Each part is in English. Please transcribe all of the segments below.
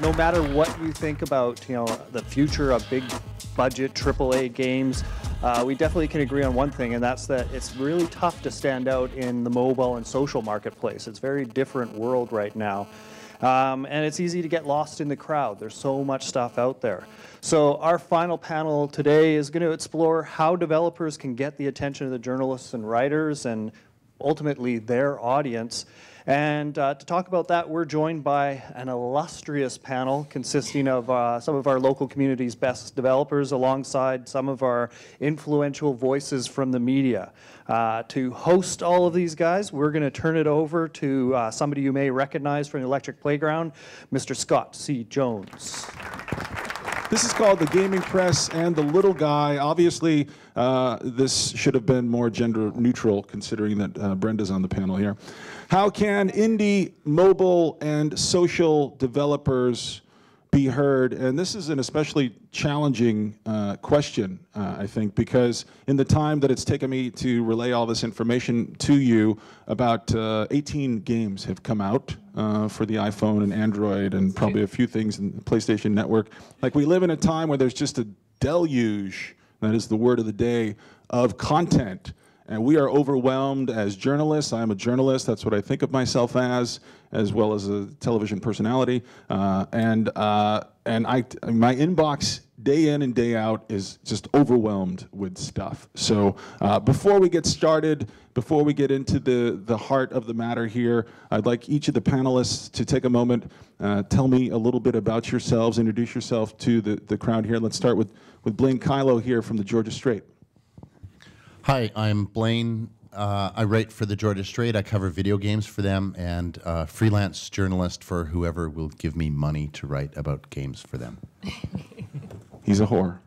no matter what you think about, the future of big budget AAA games, we definitely can agree on one thing, and that's that it's really tough to stand out in the mobile and social marketplace. It's a very different world right now. And it's easy to get lost in the crowd. There's so much stuff out there. So our final panel today is going to explore how developers can get the attention of the journalists and writers and ultimately their audience. And to talk about that, we're joined by an illustrious panel consisting of some of our local community's best developers alongside some of our influential voices from the media. To host all of these guys, we're going to turn it over to somebody you may recognize from the Electric Playground, Mr. Scott C. Jones. This is called the Gaming Press and the Little Guy. Obviously, this should have been more gender neutral, considering that Brenda's on the panel here. How can indie, mobile, and social developers be heard? And this is an especially challenging question, I think, because in the time that it's taken me to relay all this information to you, about 18 games have come out for the iPhone and Android, and probably a few things in the PlayStation Network. Like, we live in a time where there's just a deluge, that is the word of the day, of content. And we are overwhelmed as journalists. I'm a journalist. That's what I think of myself as well as a television personality. My inbox day in and day out is just overwhelmed with stuff. So before we get started, before we get into the heart of the matter here, I'd like each of the panelists to take a moment, tell me a little bit about yourselves, introduce yourself to the crowd here. Let's start with Blaine Kylo here from the Georgia Straight. Hi, I'm Blaine. I write for the Georgia Straight. I cover video games for them, and freelance journalist for whoever will give me money to write about games for them. He's a whore.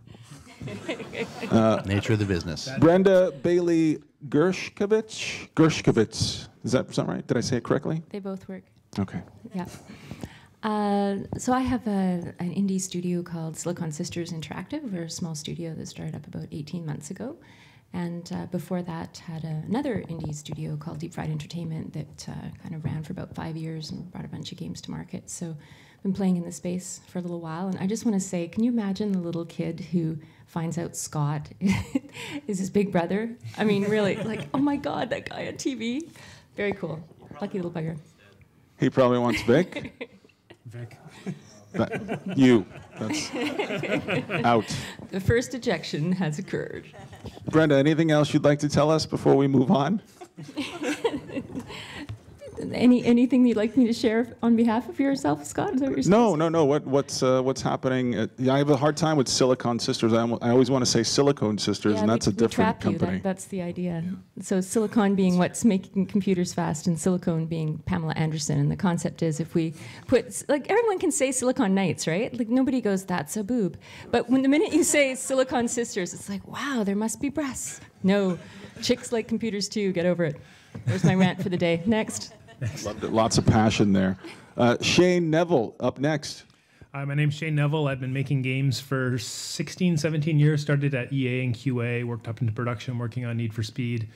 Nature of the business. Brenda Bailey Gershkovitz. Does that sound right? Did I say it correctly? They both work. Okay. Yeah. So I have an indie studio called Silicon Sisters Interactive. We're a small studio that started up about 18 months ago. And before that, had another indie studio called Deep Fried Entertainment that kind of ran for about 5 years and brought a bunch of games to market. So I've been playing in the space for a little while. And I just want to say, can you imagine the little kid who finds out Scott is his big brother? I mean, really, like, oh my God, that guy on TV. Very cool. Lucky little bugger. He probably wants Vic. Vic. That's out. The first ejection has occurred. Brenda, anything else you'd like to tell us before we move on? Anything you'd like me to share on behalf of yourself, Scott? Is that what you're No. What's happening? I have a hard time with Silicon Sisters. I always want to say Silicon Sisters, and that's a different company. That's the idea. So Silicon being what's making computers fast, and Silicone being Pamela Anderson. And the concept is, if we put, like, everyone can say Silicon Knights, right? Like, nobody goes, that's a boob. But when the minute you say Silicon Sisters, it's like, wow, there must be breasts. No, chicks like computers too. Get over it. There's my rant for the day. Next. Loved it. Lots of passion there. Shane Neville, up next. My name's Shane Neville. I've been making games for 16, 17 years. Started at EA and QA, worked up into production, working on Need for Speed.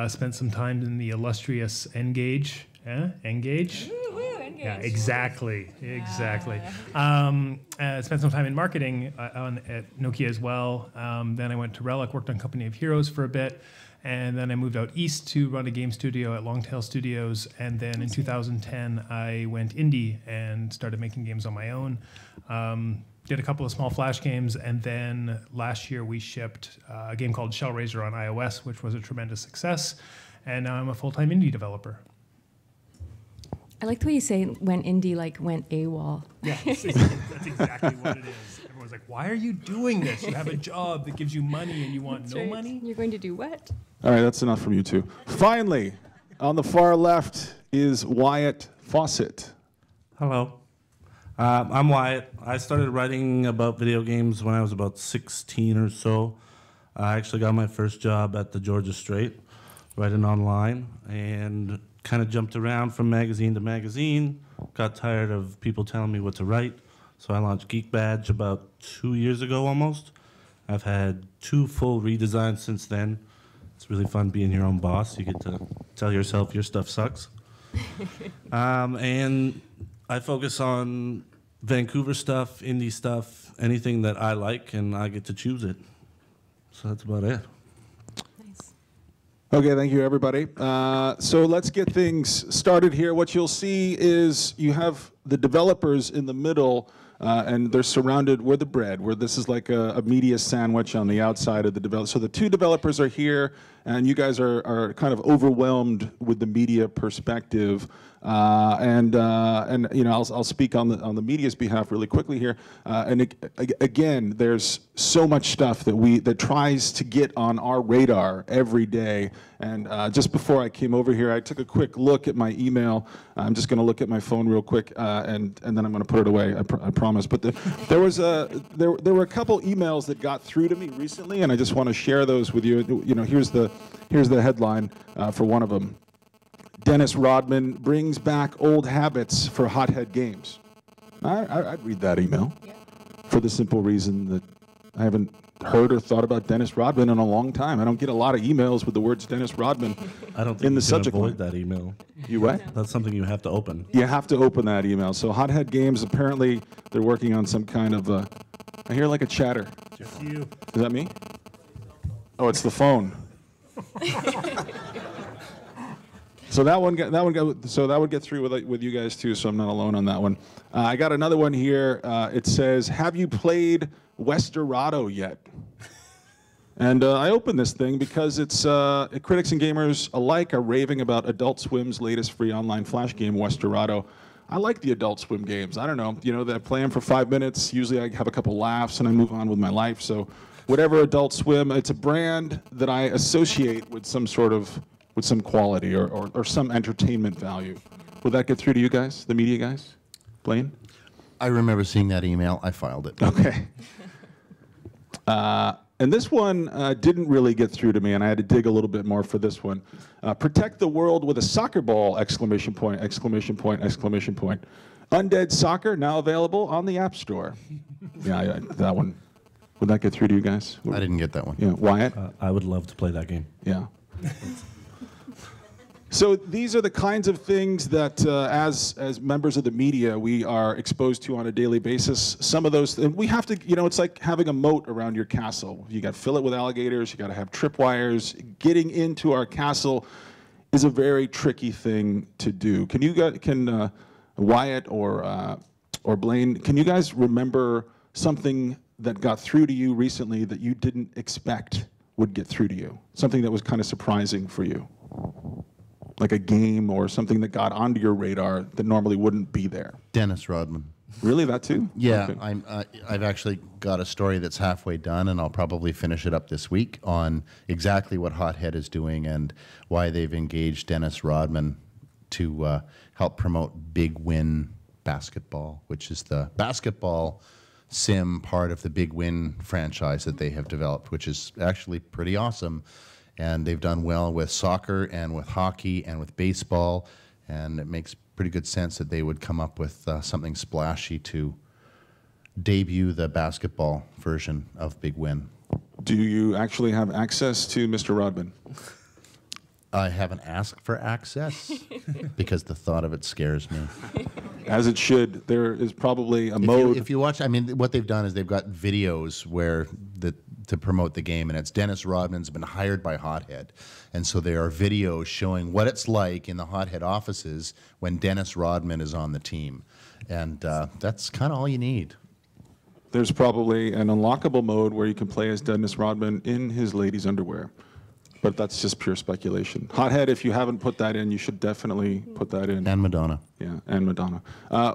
Spent some time in the illustrious Engage. Engage? Woo, Engage. Yeah, exactly. Spent some time in marketing at Nokia as well. Then I went to Relic, worked on Company of Heroes for a bit. And then I moved out east to run a game studio at Longtail Studios. And then in 2010, I went indie and started making games on my own. Did a couple of small Flash games. And then last year, we shipped a game called Shellraiser on iOS, which was a tremendous success. And now I'm a full-time indie developer. I like the way you say went indie, like went AWOL. Yeah, that's exactly what it is. Everyone's like, why are you doing this? You have a job that gives you money and you want That's no right. money? You're going to do what? All right, that's enough from you two. Finally, on the far left is Wyatt Fawcett. Hello. I'm Wyatt. I started writing about video games when I was about 16 or so. I actually got my first job at the Georgia Straight, writing online, and kind of jumped around from magazine to magazine. Got tired of people telling me what to write, so I launched Geek Badge about 2 years ago almost. I've had 2 full redesigns since then. It's really fun being your own boss. You get to tell yourself your stuff sucks. And I focus on Vancouver stuff, indie stuff, anything that I like, and I get to choose it. So that's about it. Nice. Okay, thank you, everybody. So let's get things started here. What you'll see is you have the developers in the middle, and they're surrounded with the bread, where this is like a media sandwich on the outside of the developer. So the two developers are here, and you guys are kind of overwhelmed with the media perspective. And you know, I'll speak on the media's behalf really quickly here. Again, there's so much stuff that tries to get on our radar every day. And just before I came over here, I took a quick look at my email. I'm just going to look at my phone real quick, and then I'm going to put it away. I promise. But there were a couple emails that got through to me recently, and I just want to share those with you. You know, here's the headline for one of them. Dennis Rodman brings back old habits for Hothead Games. I'd read that email for the simple reason that I haven't heard or thought about Dennis Rodman in a long time. I don't get a lot of emails with the words Dennis Rodman I don't think in the you can subject avoid line. that email. You what? That's something you have to open. You have to open that email. So Hothead Games, apparently they're working on some kind of, I hear like a chatter. Just you. Is that me? Oh, it's the phone. So that would get through with you guys too. So I'm not alone on that one. I got another one here. It says, "Have you played Westerado yet?" And I opened this thing because it's critics and gamers alike are raving about Adult Swim's latest free online flash game, Westerado. I like the Adult Swim games. I don't know, you know, I play them for 5 minutes. Usually I have a couple laughs and I move on with my life. So whatever Adult Swim, it's a brand that I associate with some sort of with some quality or some entertainment value. Would that get through to you guys, the media guys? Blaine? I remember seeing that email. I filed it. Okay. And this one didn't really get through to me, and I had to dig a little bit more for this one. Protect the world with a soccer ball, exclamation point, exclamation point, exclamation point. Undead Soccer, now available on the App Store. Yeah, that one. Would that get through to you guys? I didn't get that one. Yeah, Wyatt? I would love to play that game. Yeah. So these are the kinds of things that, as members of the media, we are exposed to on a daily basis. Some of those, and we have to, you know, it's like having a moat around your castle. You got to fill it with alligators. You got to have tripwires. Getting into our castle is a very tricky thing to do. Can you guys, Wyatt or Blaine, can you guys remember something that got through to you recently that you didn't expect would get through to you? Something that was kind of surprising for you? Like a game or something that got onto your radar that normally wouldn't be there. Dennis Rodman. Really, that too? Yeah, Okay. I've actually got a story that's halfway done, and I'll probably finish it up this week on exactly what Hothead is doing and why they've engaged Dennis Rodman to help promote Big Win Basketball, which is the basketball sim part of the Big Win franchise that they have developed, which is actually pretty awesome. And they've done well with soccer and with hockey and with baseball, and it makes pretty good sense that they would come up with something splashy to debut the basketball version of Big Win. Do you actually have access to Mr. Rodman? I haven't asked for access because the thought of it scares me. As it should. There is probably a mode. If you watch, I mean, what they've done is they've got videos where to promote the game, and it's Dennis Rodman's been hired by Hothead, and so there are videos showing what it's like in the Hothead offices when Dennis Rodman is on the team, and that's kind of all you need. There's probably an unlockable mode where you can play as Dennis Rodman in his ladies' underwear. But that's just pure speculation. Hothead, if you haven't put that in, you should definitely put that in. And Madonna. Yeah, and Madonna.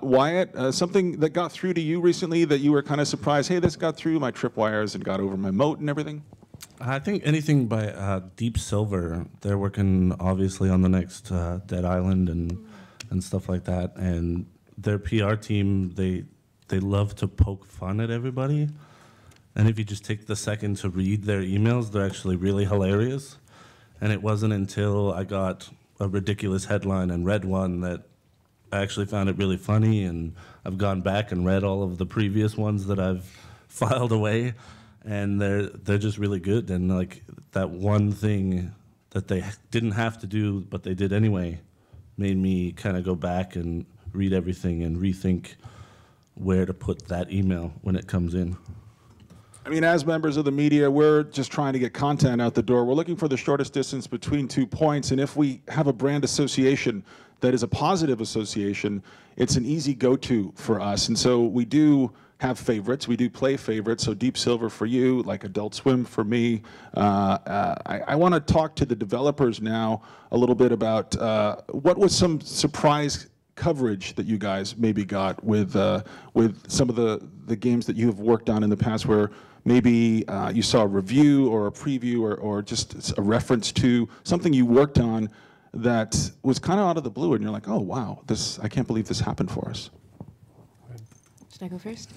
Wyatt, something that got through to you recently that you were kind of surprised, hey, this got through my tripwires and got over my moat and everything? I think anything by Deep Silver. They're working obviously on the next Dead Island and stuff like that. And their PR team, they love to poke fun at everybody. And if you just take the second to read their emails, they're actually really hilarious. And it wasn't until I got a ridiculous headline and read one that I actually found it really funny. And I've gone back and read all of the previous ones that I've filed away. And they're just really good. And like that one thing that they didn't have to do, but they did anyway, made me kind of go back and read everything and rethink where to put that email when it comes in. I mean, as members of the media, we're just trying to get content out the door. We're looking for the shortest distance between 2 points, and if we have a brand association that is a positive association, it's an easy go-to for us. And so we do have favorites. We do play favorites. So Deep Silver for you, like Adult Swim for me. I want to talk to the developers now a little bit about what was some surprise coverage that you guys maybe got with some of the games that you have worked on in the past, where maybe you saw a review or a preview or just a reference to something you worked on that was kind of out of the blue, and you're like, oh wow, I can't believe this happened for us. Should I go first?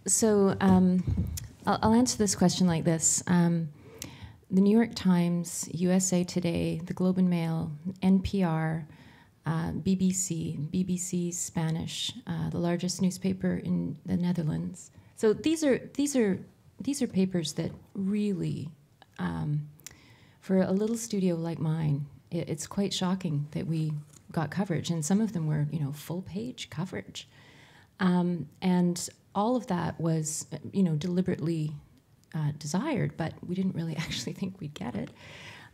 So I'll answer this question like this. The New York Times, USA Today, the Globe and Mail, NPR, BBC Spanish, the largest newspaper in the Netherlands. So these are papers that really, for a little studio like mine, it's quite shocking that we got coverage, and some of them were, full-page coverage. And all of that was, deliberately desired, but we didn't really actually think we'd get it.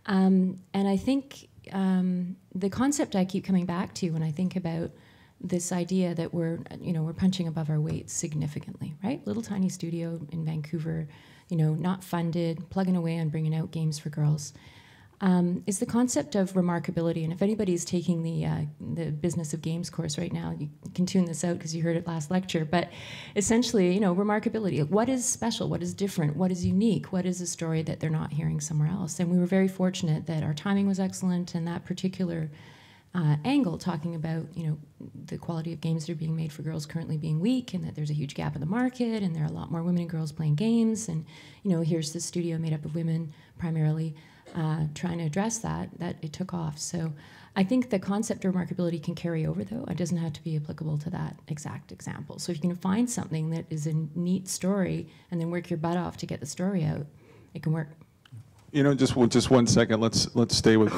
And I think the concept I keep coming back to when I think about this idea that we're punching above our weight significantly, right? Little tiny studio in Vancouver, not funded, plugging away on bringing out games for girls. Is the concept of remarkability. And if anybody's taking the Business of Games course right now, you can tune this out because you heard it last lecture. But essentially, remarkability. What is special? What is different? What is unique? What is a story that they're not hearing somewhere else? And we were very fortunate that our timing was excellent, and that particular angle, talking about the quality of games that are being made for girls currently being weak, and that there's a huge gap in the market, and there are a lot more women and girls playing games, and here's the studio made up of women primarily. Trying to address that it took off. So I think the concept of remarkability can carry over, though. It doesn't have to be applicable to that exact example. So if you can find something that is a neat story and then work your butt off to get the story out, it can work. Just 1 second. Let's stay with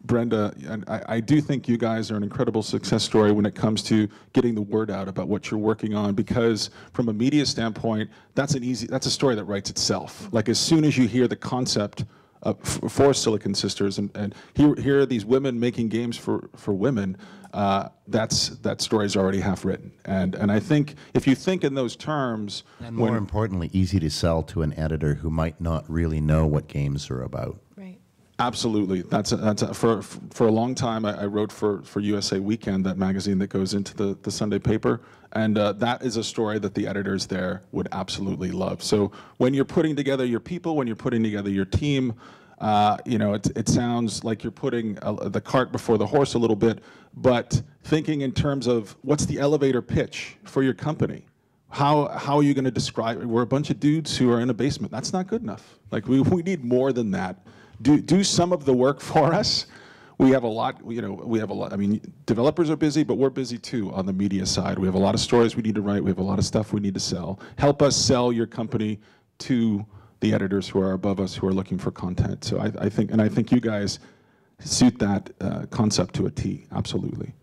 Brenda. And I do think you guys are an incredible success story when it comes to getting the word out about what you're working on, because from a media standpoint, that's a story that writes itself. Like, as soon as you hear the concept for Silicon Sisters, and here are these women making games for women, that story's already half written. And I think if you think in those terms, and more importantly, easy to sell to an editor who might not really know what games are about. Right. Absolutely. For a long time, I wrote for USA Weekend, that magazine that goes into the Sunday paper, and that is a story that the editors there would absolutely love. So when you're putting together your people, when you're putting together your team, it sounds like you're putting the cart before the horse a little bit, but thinking in terms of what's the elevator pitch for your company. How are you going to describe it? We're a bunch of dudes who are in a basement. That's not good enough. Like, we need more than that. Do some of the work for us. We have a lot, we have a lot. I mean, developers are busy, but we're busy too on the media side. We have a lot of stories we need to write. We have a lot of stuff we need to sell. Help us sell your company to the editors who are above us, who are looking for content. So I think you guys suit that concept to a T, absolutely.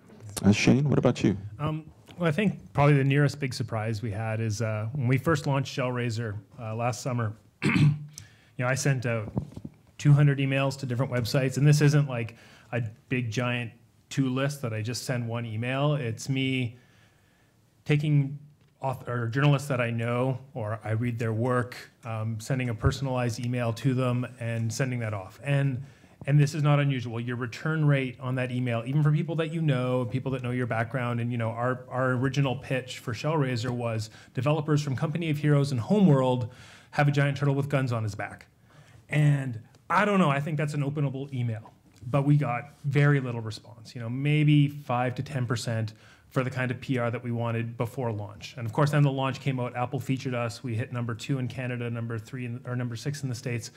Shane, what about you? Well, I think probably the nearest big surprise we had is when we first launched Shellraiser last summer. I sent out 200 emails to different websites, and this isn't like a big giant to list that I just send one email. It's me taking journalists that I know, or I read their work, sending a personalized email to them and sending that off. And this is not unusual. Your return rate on that email, even for people that people that know your background, and our original pitch for Shellraiser was developers from Company of Heroes and Homeworld have a giant turtle with guns on his back. And I don't know, I think that's an openable email, but we got very little response, maybe 5 to 10% for the kind of PR that we wanted before launch. And of course, then the launch came out, Apple featured us, we hit #2 in Canada, #3 or #6 in the States.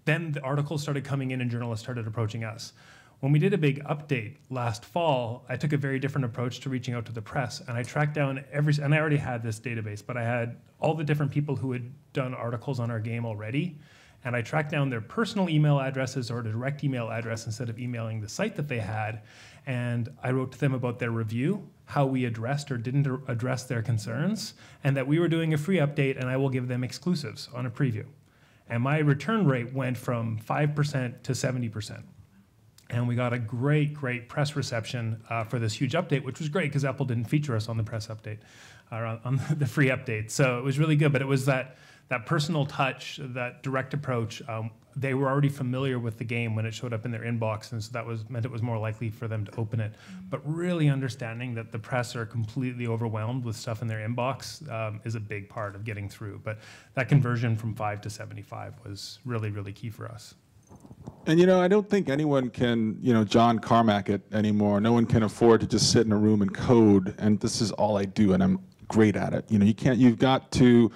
Then the articles started coming in and journalists started approaching us. When we did a big update last fall, I took a very different approach to reaching out to the press, and I tracked down and I already had this database, but I had all the different people who had done articles on our game already. and I tracked down their personal email addresses or a direct email address instead of emailing the site that they had. And I wrote to them about their review, how we addressed or didn't address their concerns, and that we were doing a free update and I will give them exclusives on a preview. And my return rate went from 5% to 70%. And we got a great press reception for this huge update, which was great because Apple didn't feature us on the press update, or on the free update. So it was really good, but it was that personal touch, that direct approach. They were already familiar with the game when it showed up in their inbox, and so that meant it was more likely for them to open it. But really understanding that the press are completely overwhelmed with stuff in their inbox is a big part of getting through. But that conversion from 5 to 75 was really key for us. And I don't think anyone can, John Carmack it anymore. No one can afford to just sit in a room and code, and this is all I do, and I'm great at it. You can't. You've got to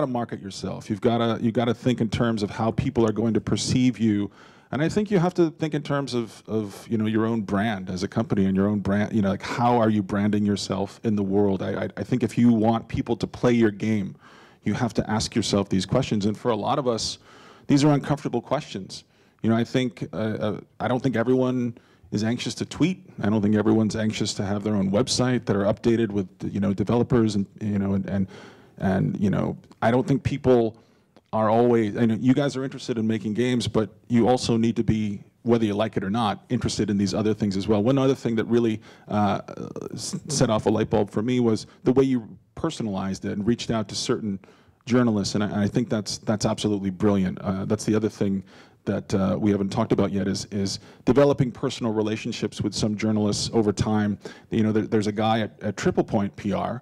market yourself. You've got to think in terms of how people are going to perceive you, and I think you have to think in terms of your own brand as a company and your own brand. Like how are you branding yourself in the world? I think if you want people to play your game, you have to ask yourself these questions. And for a lot of us, these are uncomfortable questions. I think I don't think everyone is anxious to tweet. I don't think everyone's anxious to have their own website that are updated with developers and I don't think people are always. You guys are interested in making games, but you also need to be, whether you like it or not, interested in these other things as well. One other thing that really set off a light bulb for me was the way you personalized it and reached out to certain journalists, and I think that's absolutely brilliant. That's the other thing that we haven't talked about yet is developing personal relationships with some journalists over time. There's a guy at Triple Point PR.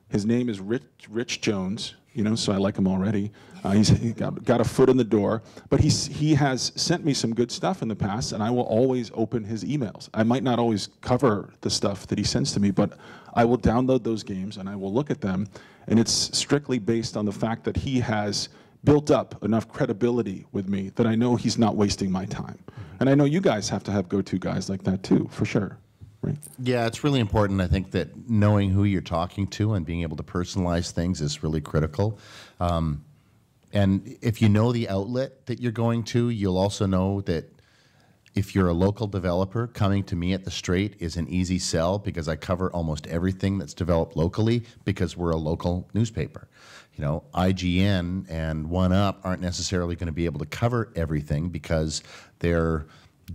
His name is Rich Jones. So I like him already. He's got a foot in the door, but he has sent me some good stuff in the past, and I will always open his emails. I might not always cover the stuff that he sends to me, but I will download those games and I will look at them, and it's strictly based on the fact that he has built up enough credibility with me that I know he's not wasting my time. And I know you guys have to have go-to guys like that too, for sure. Right? Yeah, it's really important. I think that knowing who you're talking to and being able to personalize things is really critical. And if you know the outlet that you're going to, you'll also know that if you're a local developer, coming to me at the Straight is an easy sell because I cover almost everything that's developed locally because we're a local newspaper. IGN and 1UP aren't necessarily going to be able to cover everything because their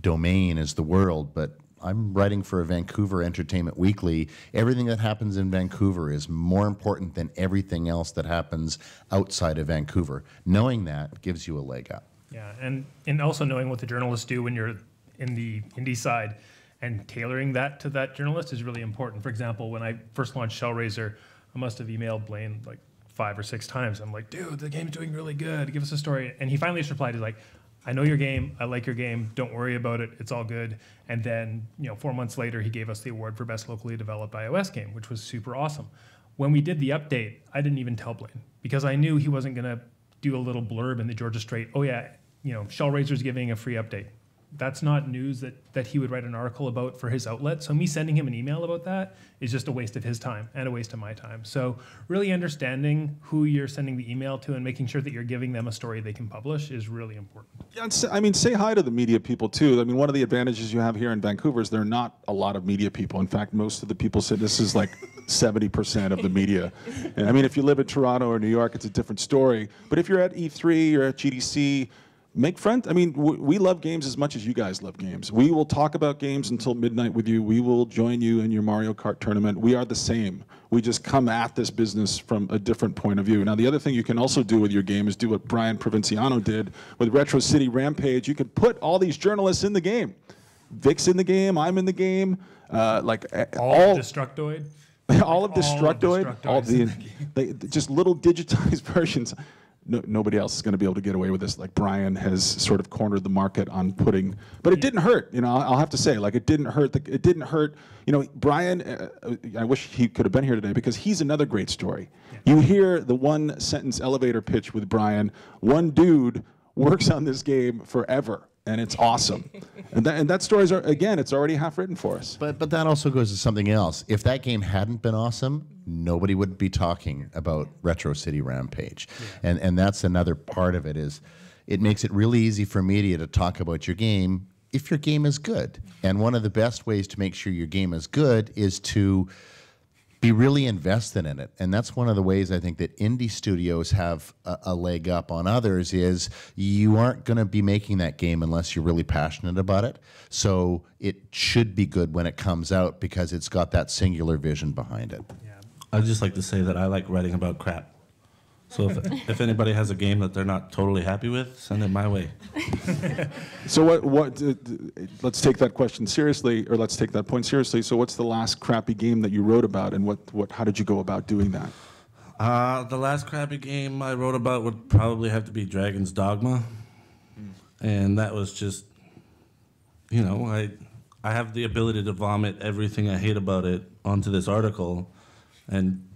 domain is the world, but I'm writing for a Vancouver Entertainment Weekly. Everything that happens in Vancouver is more important than everything else that happens outside of Vancouver. Knowing that gives you a leg up. Yeah, and also knowing what the journalists do when you're in the indie side and tailoring that to that journalist is really important. For example, when I first launched Shellraiser, I must have emailed Blaine like 5 or 6 times. I'm like, dude, the game's doing really good. Give us a story. And he finally just replied, he's like, I know your game. I like your game. Don't worry about it. It's all good. And then, 4 months later, he gave us the award for best locally developed iOS game, which was super awesome. When we did the update, I didn't even tell Blaine because I knew he wasn't going to do a little blurb in the Georgia Straight. Oh yeah, Shellraiser's giving a free update. That's not news that he would write an article about for his outlet. So me sending him an email about that is just a waste of his time and a waste of my time. So really understanding who you're sending the email to and making sure that you're giving them a story they can publish is really important. Yeah, say hi to the media people too. One of the advantages you have here in Vancouver is there are not a lot of media people. In fact, most of the people say this is like 70% of the media. And if you live in Toronto or New York, it's a different story. But if you're at E3 or at GDC, make friends. We love games as much as you guys love games. We will talk about games until midnight with you. We will join you in your Mario Kart tournament. We are the same. We just come at this business from a different point of view. Now, the other thing you can also do with your game is do what Brian Provinciano did with Retro City Rampage. You can put all these journalists in the game. Vic's in the game. I'm in the game. All Destructoid. All of Destructoid. All the just little digitized versions. Nobody else is going to be able to get away with this. Like Brian has sort of cornered the market on putting, but it didn't hurt. I'll have to say, it didn't hurt. It didn't hurt. Brian. I wish he could have been here today because he's another great story. Yeah. You hear the one sentence elevator pitch with Brian. One dude works on this game forever, and it's awesome. and that story's again, it's already half written for us. But that also goes to something else. If that game hadn't been awesome, nobody would be talking about Retro City Rampage. Yeah. And that's another part of it is it makes it really easy for media to talk about your game if your game is good. And one of the best ways to make sure your game is good is to be really invested in it. And that's one of the ways I think that indie studios have a leg up on others is you aren't going to be making that game unless you're really passionate about it. So it should be good when it comes out because it's got that singular vision behind it. Yeah. I'd just like to say that I like writing about crap. So if anybody has a game that they're not totally happy with, send it my way. So let's take that question seriously, or let's take that point seriously. So what's the last crappy game that you wrote about, and how did you go about doing that? The last crappy game I wrote about would probably have to be Dragon's Dogma. And that was just, I have the ability to vomit everything I hate about it onto this article. And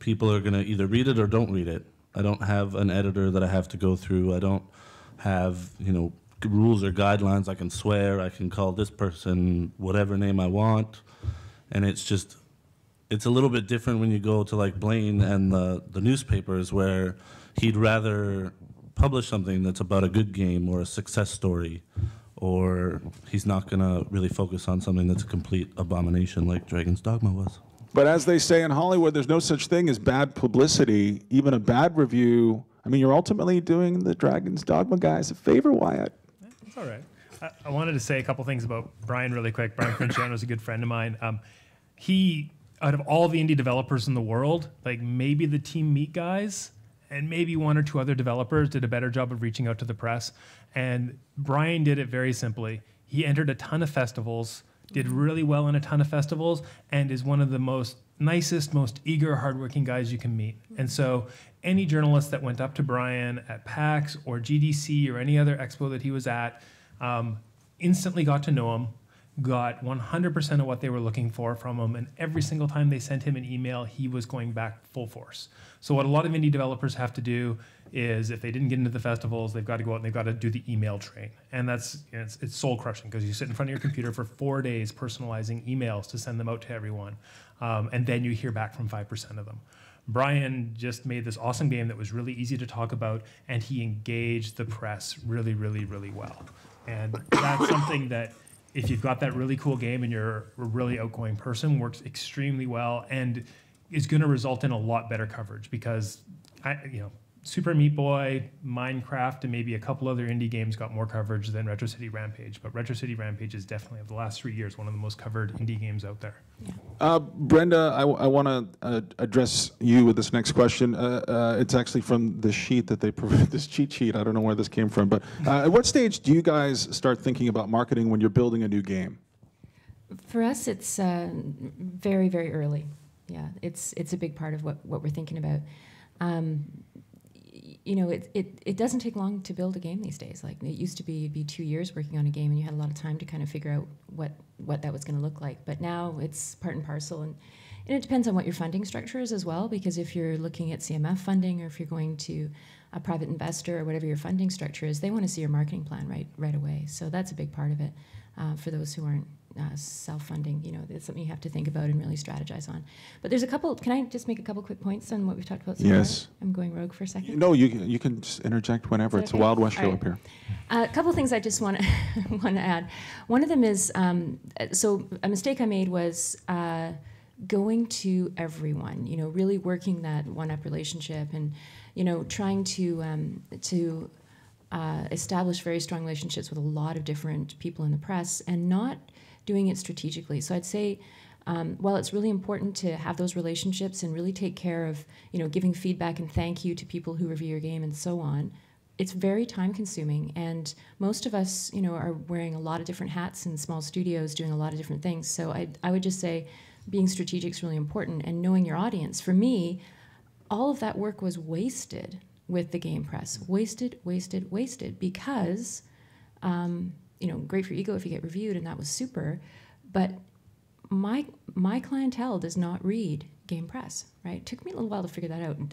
people are going to either read it or don't read it. I don't have an editor that I have to go through. I don't have, rules or guidelines. I can swear. I can call this person whatever name I want. And it's a little bit different when you go to like Blaine and the newspapers where he'd rather publish something that's about a good game or a success story, or he's not going to really focus on something that's a complete abomination like Dragon's Dogma was. But as they say in Hollywood, there's no such thing as bad publicity. Even a bad review. I mean, you're ultimately doing the Dragon's Dogma guys a favor, Wyatt. It's all right. I wanted to say a couple things about Brian really quick. Brian Crinciano is a good friend of mine. He, out of all the indie developers in the world, like maybe the Team Meat guys and maybe one or two other developers did a better job of reaching out to the press. And Brian did it very simply. He entered a ton of festivals, did really well in a ton of festivals, and is one of the nicest, most eager, hardworking guys you can meet. And so any journalist that went up to Brian at PAX or GDC or any other expo that he was at instantly got to know him, got 100% of what they were looking for from him, and every single time they sent him an email, he was going back full force. So what a lot of indie developers have to do is if they didn't get into the festivals, they've got to go out and they've got to do the email train. And it's soul crushing because you sit in front of your computer for 4 days personalizing emails to send them out to everyone. And then you hear back from 5% of them. Brian just made this awesome game that was really easy to talk about, and he engaged the press really, really, really well. And that's something that if you've got that really cool game and you're a really outgoing person, works extremely well and is going to result in a lot better coverage because Super Meat Boy, Minecraft, and maybe a couple other indie games got more coverage than Retro City Rampage. But Retro City Rampage is definitely, of the last 3 years, one of the most covered indie games out there. Yeah. Brenda, I want to address you with this next question. It's actually from the sheet that they provided, this cheat sheet. I don't know where this came from. But at what stage do you guys start thinking about marketing when you're building a new game? For us, it's very, very early. Yeah, it's a big part of what we're thinking about. It doesn't take long to build a game these days. Like it used to be, it'd be 2 years working on a game, and you had a lot of time to kind of figure out what that was going to look like. But now it's part and parcel, and it depends on what your funding structure is as well. Because if you're looking at CMF funding, or if you're going to a private investor, or whatever your funding structure is, they want to see your marketing plan right away. So that's a big part of it for those who aren't self-funding. It's something you have to think about and really strategize on. But there's a couple. Can I just make a couple quick points on what we've talked about so Yes. far? I'm going rogue for a second. No, you can just interject whenever. It's a Wild West show up here. A couple things I just want to add. One of them is so a mistake I made was going to everyone. Really working that one-up relationship and trying to establish very strong relationships with a lot of different people in the press and not doing it strategically. So I'd say while it's really important to have those relationships and really take care of giving feedback and thank you to people who review your game and so on, it's very time consuming, and most of us are wearing a lot of different hats in small studios doing a lot of different things. So I would just say being strategic is really important, and knowing your audience. For me, all of that work was wasted with the game press. Wasted, because, great for ego if you get reviewed, and that was super, but my clientele does not read game press, right? It took me a little while to figure that out, and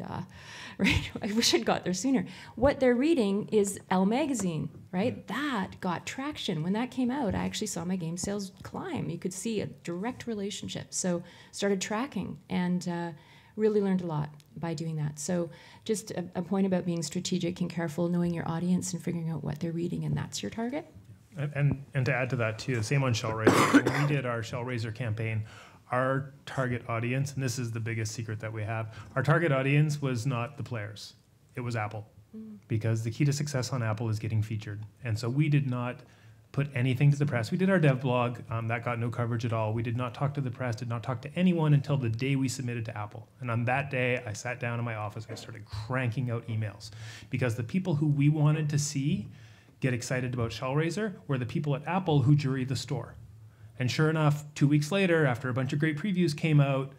right? I wish I'd got there sooner. What they're reading is Elle Magazine, right? That got traction. When that came out, I actually saw my game sales climb. You could see a direct relationship. So started tracking, and really learned a lot by doing that. So just a point about being strategic and careful, knowing your audience and figuring out what they're reading, and that's your target. And to add to that too, same on Shellraiser. When we did our Shellraiser campaign, our target audience, and this is the biggest secret that we have, our target audience was not the players, it was Apple. Because the key to success on Apple is getting featured. And so we did not put anything to the press. We did our dev blog, that got no coverage at all. We did not talk to the press, did not talk to anyone until the day we submitted to Apple. And on that day, I sat down in my office, I started cranking out emails. Because the people who we wanted to see get excited about Shellraiser were the people at Apple who jury the store. And sure enough, 2 weeks later, after a bunch of great previews came out,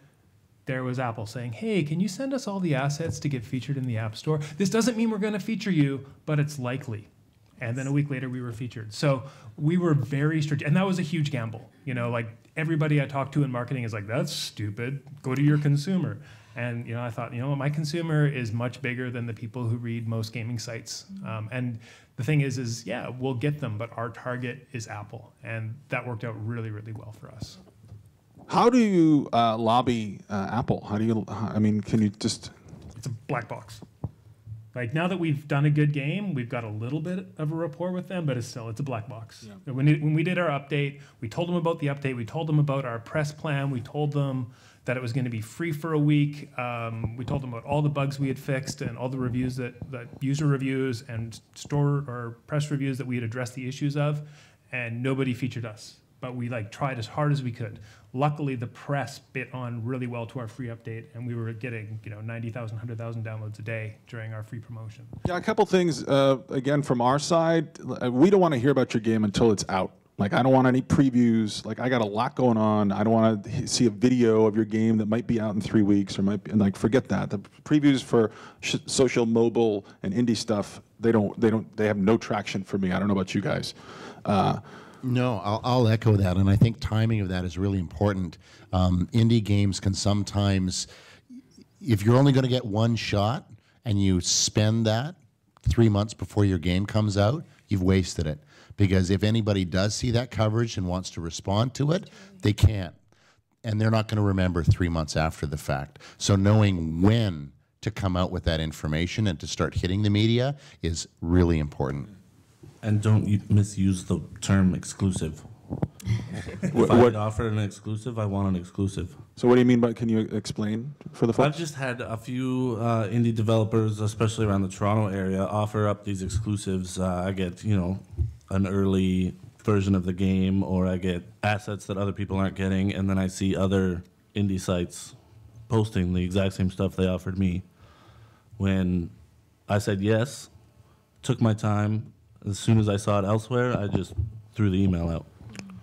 there was Apple saying, hey, can you send us all the assets to get featured in the App Store? This doesn't mean we're going to feature you, but it's likely. And then a week later, we were featured. So we were very strict. And that was a huge gamble. You know, like everybody I talked to in marketing is like, that's stupid. Go to your consumer. And you know, I thought, you know what, my consumer is much bigger than the people who read most gaming sites. And the thing is, yeah, we'll get them, but our target is Apple. And that worked out really, really well for us. How do you lobby Apple? How do you, I mean, can you just... It's a black box. Like now that we've done a good game, we've got a little bit of a rapport with them, but it's a black box. Yeah. When we did our update, we told them about the update, we told them about our press plan, we told them that it was going to be free for a week. We told them about all the bugs we had fixed and all the reviews that user reviews and store or press reviews that we had addressed the issues of, and nobody featured us. But we like tried as hard as we could. Luckily, the press bit on really well to our free update, and we were getting 90,000, 100,000 downloads a day during our free promotion. Yeah, a couple things. Again, from our side, we don't want to hear about your game until it's out. Like, I don't want any previews. Like, I got a lot going on. I don't want to see a video of your game that might be out in 3 weeks or might be, and like, forget that. The previews for social, mobile, and indie stuff, they have no traction for me. I don't know about you guys. No, I'll echo that, and I think timing of that is really important. Indie games can sometimes, if you're only going to get one shot and you spend that 3 months before your game comes out, you've wasted it. Because if anybody does see that coverage and wants to respond to it, they can't. And they're not going to remember 3 months after the fact. So knowing when to come out with that information and to start hitting the media is really important. And don't misuse the term exclusive. If I offer an exclusive, I want an exclusive. So what do you mean by, can you explain for the folks? I've just had a few indie developers, especially around the Toronto area, offer up these exclusives. I get, an early version of the game, or I get assets that other people aren't getting, and then I see other indie sites posting the exact same stuff they offered me. When I said yes, took my time, as soon as I saw it elsewhere, I just threw the email out.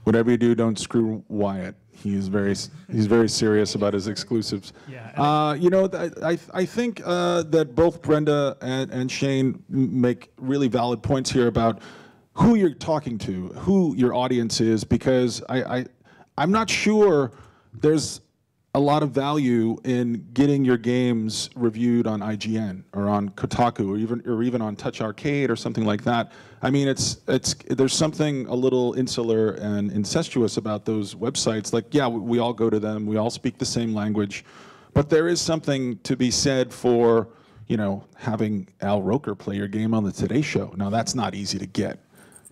Whatever you do, don't screw Wyatt. He's very serious about his exclusives. Yeah. I think that both Brenda and Shane make really valid points here about who you're talking to, who your audience is, because I'm not sure there's a lot of value in getting your games reviewed on IGN or on Kotaku or even on Touch Arcade or something like that. I mean, there's something a little insular and incestuous about those websites. Like, yeah, we all go to them, we all speak the same language, but there is something to be said for, having Al Roker play your game on the Today Show. Now, that's not easy to get,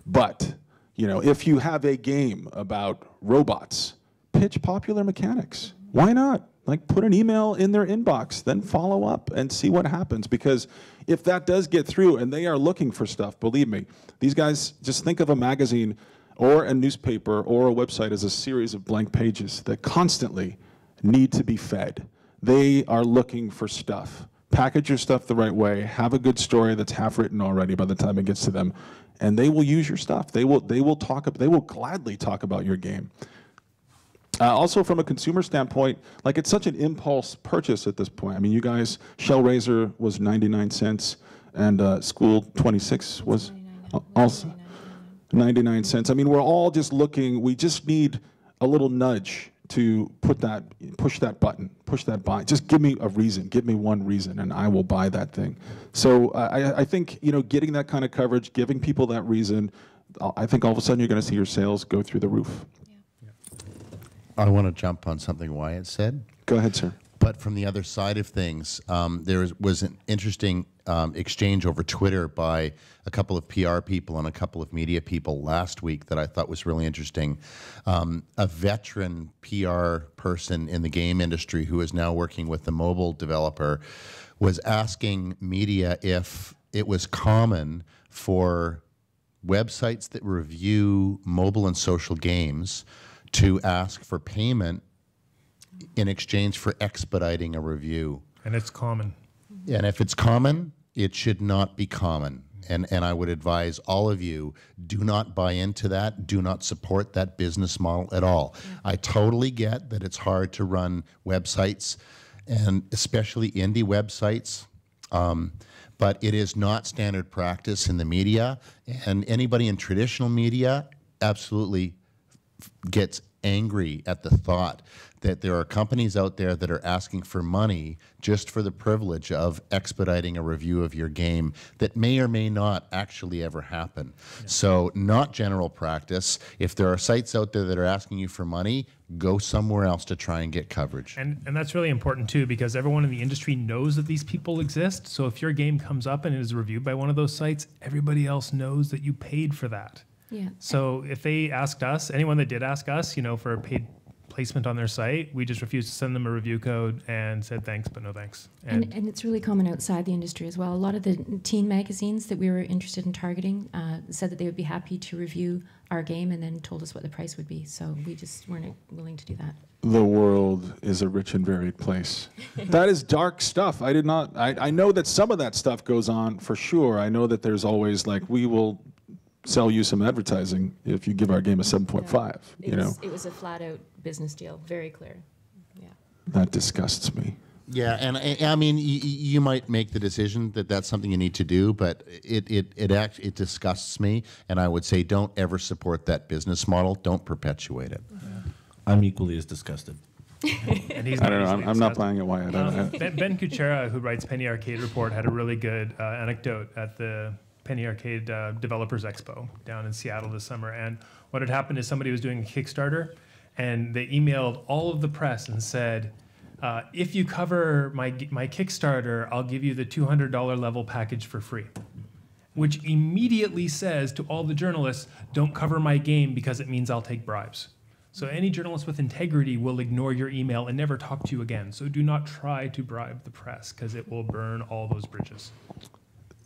but if you have a game about robots, pitch popular mechanics. Why not? Like, put an email in their inbox, then follow up and see what happens. Because if that does get through and they are looking for stuff, believe me, these guys, just think of a magazine or a newspaper or a website as a series of blank pages that constantly need to be fed. They are looking for stuff. Package your stuff the right way. Have a good story that's half written already by the time it gets to them, and they will use your stuff. They will gladly talk about your game. Also, from a consumer standpoint, like, it's such an impulse purchase at this point. I mean, you guys, Shellraiser was 99 cents, and School 26 was also 99 cents. I mean, we're all just looking. We just need a little nudge to push that button, push that buy. Just give me a reason. Give me one reason, and I will buy that thing. So I think getting that kind of coverage, giving people that reason, I think all of a sudden you're going to see your sales go through the roof. I want to jump on something Wyatt said. Go ahead, sir. But from the other side of things, there was an interesting exchange over Twitter by a couple of PR people and a couple of media people last week that I thought was really interesting. A veteran PR person in the game industry who is now working with the mobile developer was asking media if it was common for websites that review mobile and social games to ask for payment in exchange for expediting a review. And it's common. And if it's common, it should not be common. And I would advise all of you, do not buy into that. Do not support that business model at all. Yeah. I totally get that it's hard to run websites, and especially indie websites. But it is not standard practice in the media. And anybody in traditional media absolutely gets angry at the thought that there are companies out there that are asking for money just for the privilege of expediting a review of your game that may or may not actually ever happen. Yeah. So not general practice. If there are sites out there that are asking you for money, go somewhere else to try and get coverage. And that's really important too, because everyone in the industry knows that these people exist. So if your game comes up and is reviewed by one of those sites, everybody else knows that you paid for that. Yeah. So if they asked us, anyone that did ask us, for a paid placement on their site, we just refused to send them a review code and said thanks, but no thanks. And it's really common outside the industry as well. A lot of the teen magazines that we were interested in targeting said that they would be happy to review our game and then told us what the price would be. So we just weren't willing to do that. The world is a rich and varied place. That is dark stuff. I know that some of that stuff goes on for sure. I know that there's always we will sell you some advertising if you give our game a 7.5. It was a flat-out business deal, very clear. Yeah. That disgusts me. Yeah, and I mean, you might make the decision that that's something you need to do, but it disgusts me, and I would say don't ever support that business model. Don't perpetuate it. Yeah. I'm equally as disgusted. And he's I don't know. I'm not buying it, Wyatt. Ben Kuchera, who writes Penny Arcade Report, had a really good anecdote at the Penny Arcade Developers Expo down in Seattle this summer. And what had happened is somebody was doing a Kickstarter, and they emailed all of the press and said, if you cover my Kickstarter, I'll give you the $200 level package for free. Which immediately says to all the journalists, don't cover my game because it means I'll take bribes. So any journalist with integrity will ignore your email and never talk to you again. So do not try to bribe the press because it will burn all those bridges.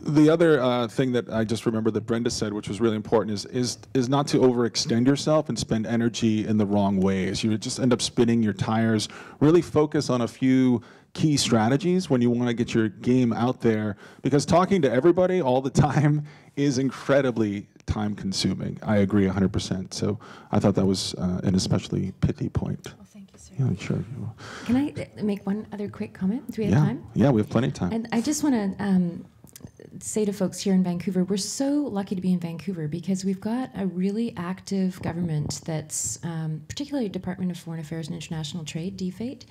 The other thing that I just remember that Brenda said, which was really important, is not to overextend yourself and spend energy in the wrong ways. You just end up spinning your tires. Really focus on a few key strategies when you want to get your game out there, because talking to everybody all the time is incredibly time-consuming. I agree 100%. So I thought that was an especially pithy point. Well, thank you, sir. Yeah, sure. Can I make one other quick comment? Do we have time? Yeah, we have plenty of time. And I just want to say to folks here in Vancouver, we're so lucky to be in Vancouver because we've got a really active government that's particularly Department of Foreign Affairs and International Trade, DFAIT,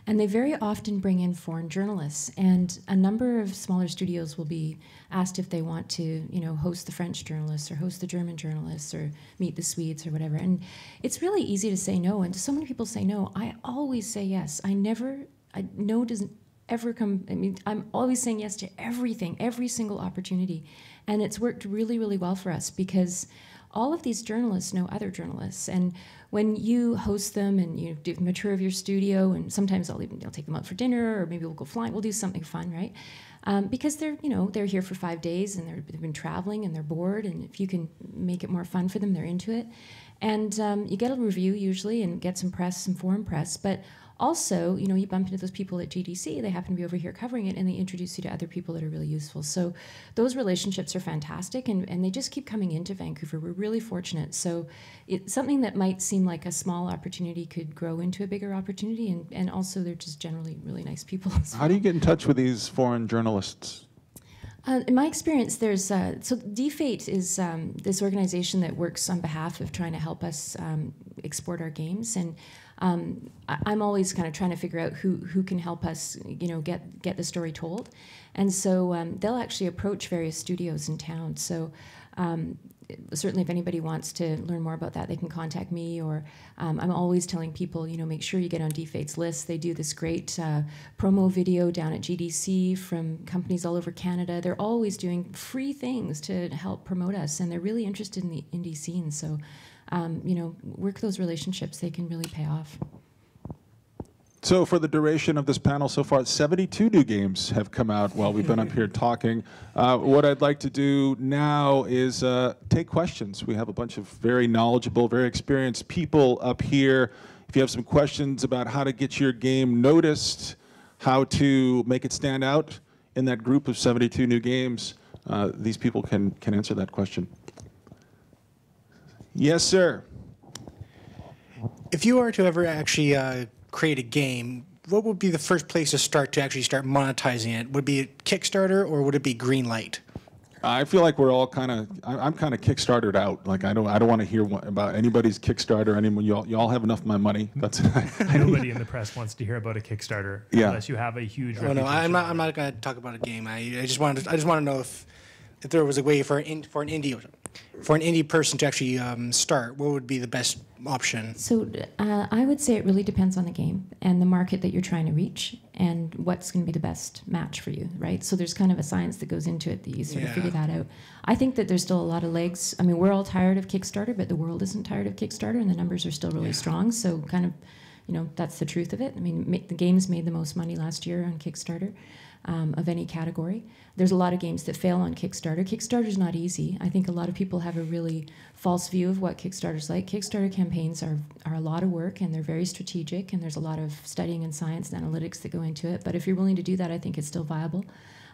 and they very often bring in foreign journalists, and a number of smaller studios will be asked if they want to, host the French journalists or host the German journalists or meet the Swedes or whatever. And it's really easy to say no, and so many people say no. I always say yes. No doesn't ever come. I mean, I'm always saying yes to everything, every single opportunity. And it's worked really, really well for us because all of these journalists know other journalists. And when you host them and you do the tour of your studio, and sometimes I'll take them out for dinner, or maybe we'll go flying, we'll do something fun, right? Because they're here for 5 days and they've been traveling and they're bored, and if you can make it more fun for them, they're into it. And you get a review usually and get some press, some foreign press, but also, you bump into those people at GDC, they happen to be over here covering it, and they introduce you to other people that are really useful. So those relationships are fantastic, and they just keep coming into Vancouver. We're really fortunate. So it's something that might seem like a small opportunity could grow into a bigger opportunity, and also they're just generally really nice people as well. How do you get in touch with these foreign journalists? In my experience, there's so DFAIT is this organization that works on behalf of trying to help us export our games, and I'm always kind of trying to figure out who can help us, get the story told, and so they'll actually approach various studios in town. So Certainly, if anybody wants to learn more about that, they can contact me. Or I'm always telling people, make sure you get on DFATE's list. They do this great promo video down at GDC from companies all over Canada. They're always doing free things to help promote us, and they're really interested in the indie scene. So, work those relationships. They can really pay off. So for the duration of this panel so far, 72 new games have come out while we've been up here talking. What I'd like to do now is take questions. We have a bunch of very knowledgeable, very experienced people up here. If you have some questions about how to get your game noticed, how to make it stand out in that group of 72 new games, these people can answer that question. Yes, sir. If you were to ever actually create a game, what would be the first place to start monetizing it? Would it be Kickstarter or would it be Greenlight? I feel like we're all I'm kind of Kickstartered out. Like I don't want to hear about anybody's Kickstarter anymore. Y'all have enough of my money. That's Nobody in the press wants to hear about a Kickstarter unless you have a huge reputation. No, I'm not going to talk about a game. I just want to know if there was a way for an indie person to actually start. What would be the best option? So I would say it really depends on the game and the market that you're trying to reach and what's going to be the best match for you, right? So there's kind of a science that goes into it that you sort of figure that out. I think that there's still a lot of legs. I mean, we're all tired of Kickstarter, but the world isn't tired of Kickstarter, and the numbers are still really strong. So kind of, that's the truth of it. I mean, the games made the most money last year on Kickstarter. Of any category. There's a lot of games that fail on Kickstarter. Kickstarter's not easy. I think a lot of people have a really false view of what Kickstarter's like. Kickstarter campaigns are a lot of work, and they're very strategic, and there's a lot of studying and science and analytics that go into it. But if you're willing to do that, I think it's still viable.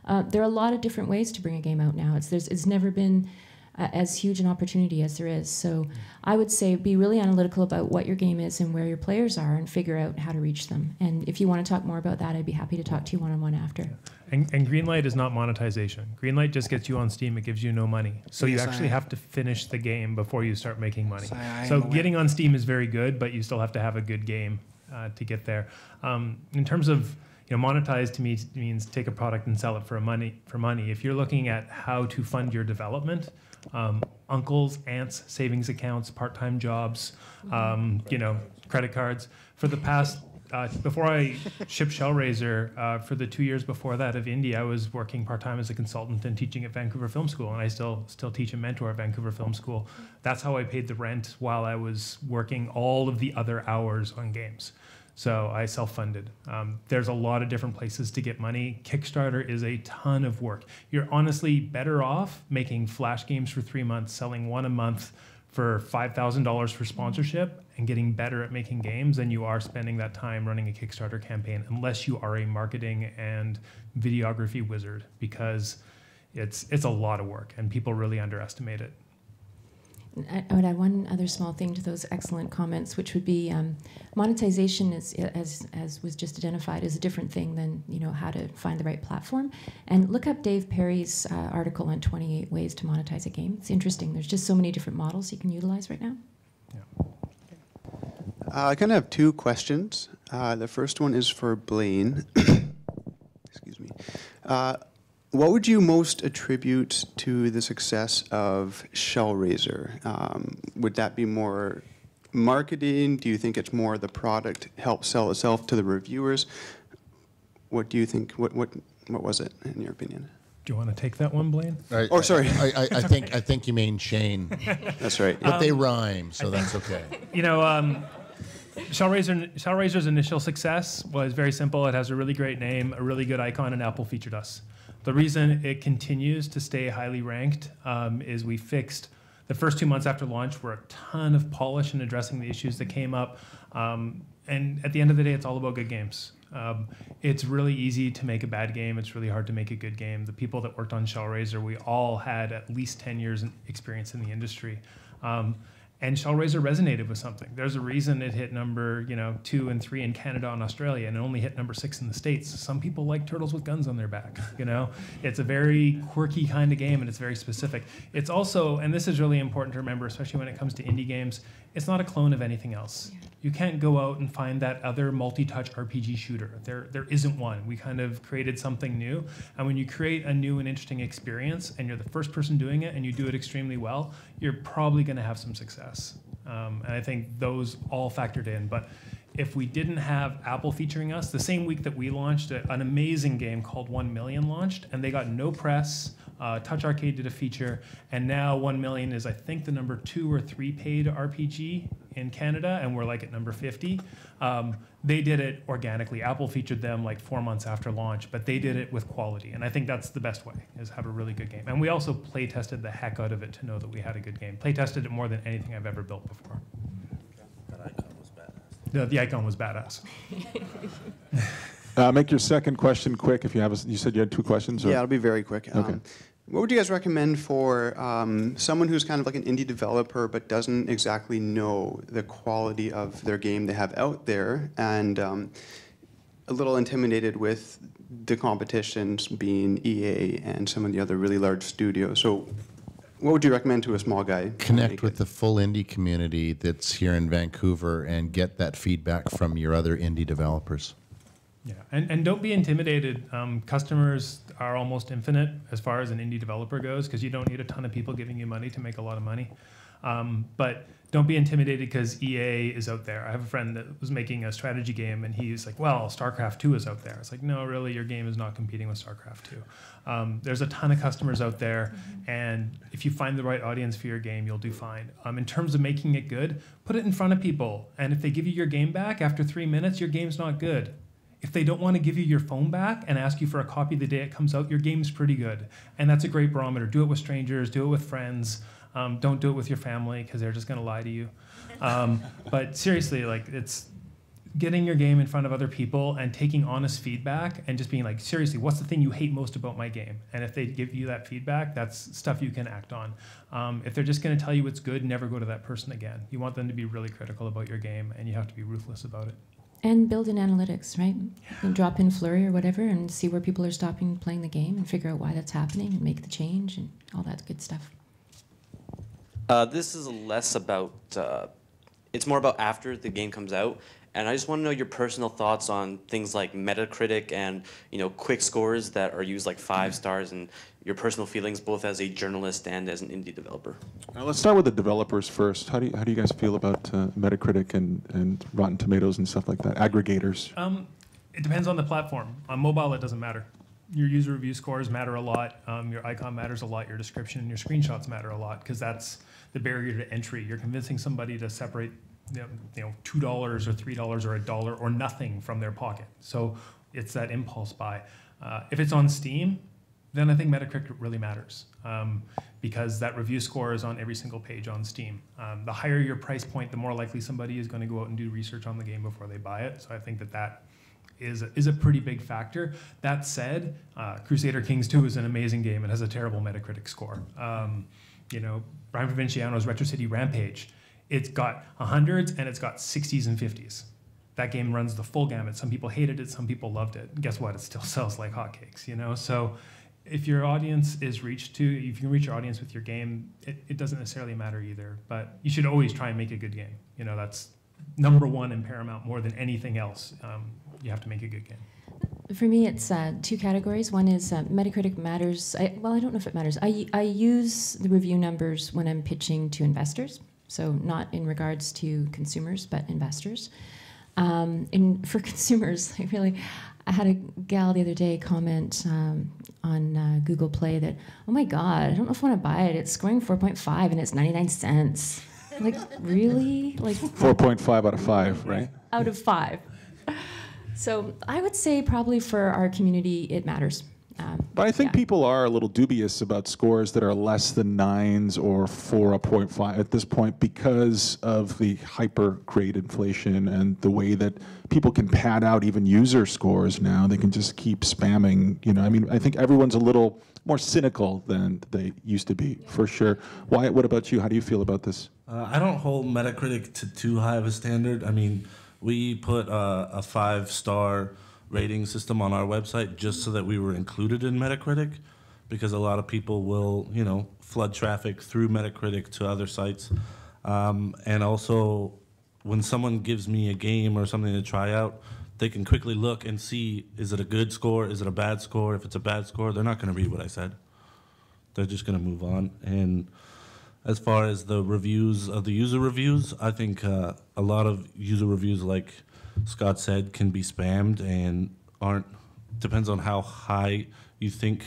There are a lot of different ways to bring a game out now. It's never been as huge an opportunity as there is. So I would say be really analytical about what your game is and where your players are and figure out how to reach them. And if you want to talk more about that, I'd be happy to talk to you one-on-one after. And Greenlight is not monetization. Greenlight just gets you on Steam. It gives you no money. So you actually have to finish the game before you start making money. So getting on Steam is very good, but you still have to have a good game to get there. In terms of monetize, to me means take a product and sell it for money. If you're looking at how to fund your development, uncles, aunts, savings accounts, part-time jobs, credit cards. For the past, before I shipped Shellraiser, for the 2 years before that of indie, I was working part-time as a consultant and teaching at Vancouver Film School, and I still teach and mentor at Vancouver Film School. That's how I paid the rent while I was working all of the other hours on games. So I self-funded. There's a lot of different places to get money. Kickstarter is a ton of work. You're honestly better off making Flash games for 3 months, selling one a month for $5,000 for sponsorship and getting better at making games than you are spending that time running a Kickstarter campaign, unless you are a marketing and videography wizard, because it's a lot of work and people really underestimate it. I would add one other small thing to those excellent comments, which would be monetization is, as was just identified, is a different thing than how to find the right platform. And look up Dave Perry's article on 28 ways to monetize a game. It's interesting. There's just so many different models you can utilize right now. Yeah. I kind of have two questions. The first one is for Blaine. Excuse me. What would you most attribute to the success of Shellraiser? Would that be more marketing? Do you think it's more the product helps sell itself to the reviewers? What do you think? What was it in your opinion? Do you want to take that one, Blaine? Sorry. I think you mean Shane. That's right. But they rhyme, so that's okay. Shellraiser's initial success was very simple. It has a really great name, a really good icon, and Apple featured us. The reason it continues to stay highly ranked is we fixed the first 2 months after launch were a ton of polish and addressing the issues that came up. And at the end of the day, it's all about good games. It's really easy to make a bad game. It's really hard to make a good game. The people that worked on Shellraiser, we all had at least 10 years experience in the industry. And Shellraiser resonated with something. There's a reason it hit number 2 and 3 in Canada and Australia, and it only hit number 6 in the States. Some people like turtles with guns on their back. It's a very quirky kind of game, and it's very specific. It's also, and this is really important to remember, especially when it comes to indie games, it's not a clone of anything else. You can't go out and find that other multi-touch RPG shooter. There isn't one. We kind of created something new, and when you create a new and interesting experience, and you're the first person doing it, and you do it extremely well, you're probably going to have some success. And I think those all factored in. But if we didn't have Apple featuring us, the same week that we launched, an amazing game called 1 Million launched, and they got no press. Touch Arcade did a feature, and now 1 Million is, I think, the number 2 or 3 paid RPG in Canada, and we're like at number 50. They did it organically. Apple featured them like 4 months after launch, but they did it with quality, and I think that's the best way, is have a really good game. And we also play tested the heck out of it to know that we had a good game. Play tested it more than anything I've ever built before. That icon was badass. The icon was badass. Make your second question quick. If you have, you said you had 2 questions. Or? Yeah, it'll be very quick. Okay. What would you guys recommend for someone who's kind of like an indie developer but doesn't exactly know the quality of their game they have out there, and a little intimidated with the competitions being EA and some of the other really large studios? So what would you recommend to a small guy? Connect with the full indie community that's here in Vancouver and get that feedback from your other indie developers. Yeah, and don't be intimidated. Customers are almost infinite as far as an indie developer goes, because you don't need a ton of people giving you money to make a lot of money. But don't be intimidated because EA is out there. I have a friend that was making a strategy game, and he's like, well, StarCraft 2 is out there. It's like, no, really, your game is not competing with StarCraft 2. There's a ton of customers out there, and if you find the right audience for your game, you'll do fine. In terms of making it good, put it in front of people, and if they give you your game back after 3 minutes, your game's not good. If they don't want to give you your phone back and ask you for a copy the day it comes out, your game's pretty good. And that's a great barometer. Do it with strangers, do it with friends. Don't do it with your family, because they're just going to lie to you. But seriously, like, it's getting your game in front of other people and taking honest feedback and just being like, seriously, what's the thing you hate most about my game? And if they give you that feedback, that's stuff you can act on. If they're just going to tell you it's good, never go to that person again. You want them to be really critical about your game, and you have to be ruthless about it. And build in analytics, right? And drop in Flurry or whatever and see where people are stopping playing the game and figure out why that's happening and make the change and all that good stuff. This is less about, it's more about after the game comes out. And I just want to know your personal thoughts on things like Metacritic and, quick scores that are used like 5 stars, and your personal feelings both as a journalist and as an indie developer. Now let's start with the developers first. How do you guys feel about Metacritic and Rotten Tomatoes and stuff like that? Aggregators. It depends on the platform. On mobile, it doesn't matter. Your user review scores matter a lot. Your icon matters a lot. Your description and your screenshots matter a lot, because that's the barrier to entry. You're convincing somebody to separate $2 or $3 or $1 or nothing from their pocket. So it's that impulse buy. If it's on Steam, then I think Metacritic really matters, because that review score is on every single page on Steam. The higher your price point, the more likely somebody is going to go out and do research on the game before they buy it. So I think that is a pretty big factor. That said, Crusader Kings 2 is an amazing game. It has a terrible Metacritic score. Brian Provinciano's Retro City Rampage, it's got 100s and it's got 60s and 50s. That game runs the full gamut. Some people hated it, some people loved it. Guess what? It still sells like hotcakes, So if your audience is reached to, if you can reach your audience with your game, it doesn't necessarily matter either. But you should always try and make a good game. That's number one in Paramount more than anything else. You have to make a good game. For me, it's 2 categories. One is Metacritic matters. I don't know if it matters. I use the review numbers when I'm pitching to investors. So not in regards to consumers, but investors. For consumers, I had a gal the other day comment on Google Play that, oh my God, I don't know if I want to buy it. It's scoring 4.5 and it's 99 cents. Like, really? 4.5 out of 5, right? Out of 5. So I would say probably for our community, it matters. But I think yeah. people are a little dubious about scores that are less than 9s or 4.5 at this point because of the hyper-grade inflation and the way that people can pad out even user scores now. They can just keep spamming, you know. I mean, I think everyone's a little more cynical than they used to be, for sure. Wyatt, what about you? How do you feel about this? I don't hold Metacritic to too high of a standard. I mean, we put a 5-star rating system on our website just so that we were included in Metacritic, because a lot of people will, you know, flood traffic through Metacritic to other sites. And also, when someone gives me a game or something to try out, they can quickly look and see, is it a good score? Is it a bad score? If it's a bad score, they're not going to read what I said. They're just going to move on. And as far as the reviews of the user reviews, I think a lot of user reviews, like Scott said, can be spammed and depends on how high you think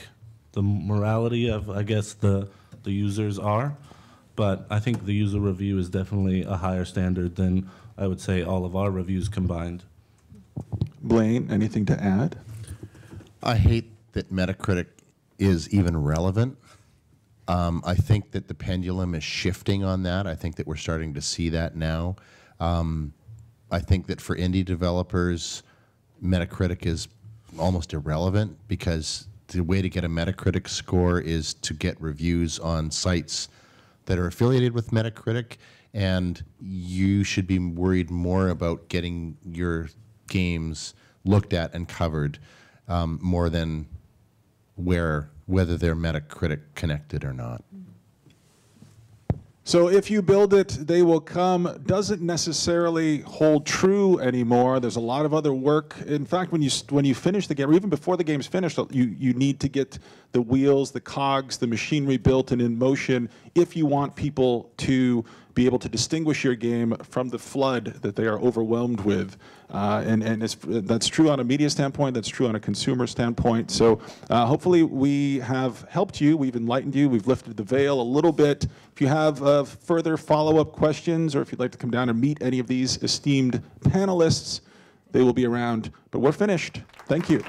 the morality of, I guess, the users are. But I think the user review is definitely a higher standard than, I would say, all of our reviews combined. Blaine, anything to add? I hate that Metacritic is even relevant. I think that the pendulum is shifting on that. I think that we're starting to see that now. I think that for indie developers, Metacritic is almost irrelevant, because the way to get a Metacritic score is to get reviews on sites that are affiliated with Metacritic, and you should be worried more about getting your games looked at and covered more than whether they're Metacritic connected or not. So if you build it, they will come doesn't necessarily hold true anymore. There's a lot of other work. In fact, when you finish the game, or even before the game's finished, you need to get the wheels, the cogs, the machinery built and in motion if you want people to be able to distinguish your game from the flood that they are overwhelmed with. And that's true on a media standpoint, that's true on a consumer standpoint. So hopefully we have helped you, we've enlightened you, we've lifted the veil a little bit. If you have further follow-up questions, or if you'd like to come down and meet any of these esteemed panelists, they will be around. But we're finished. Thank you.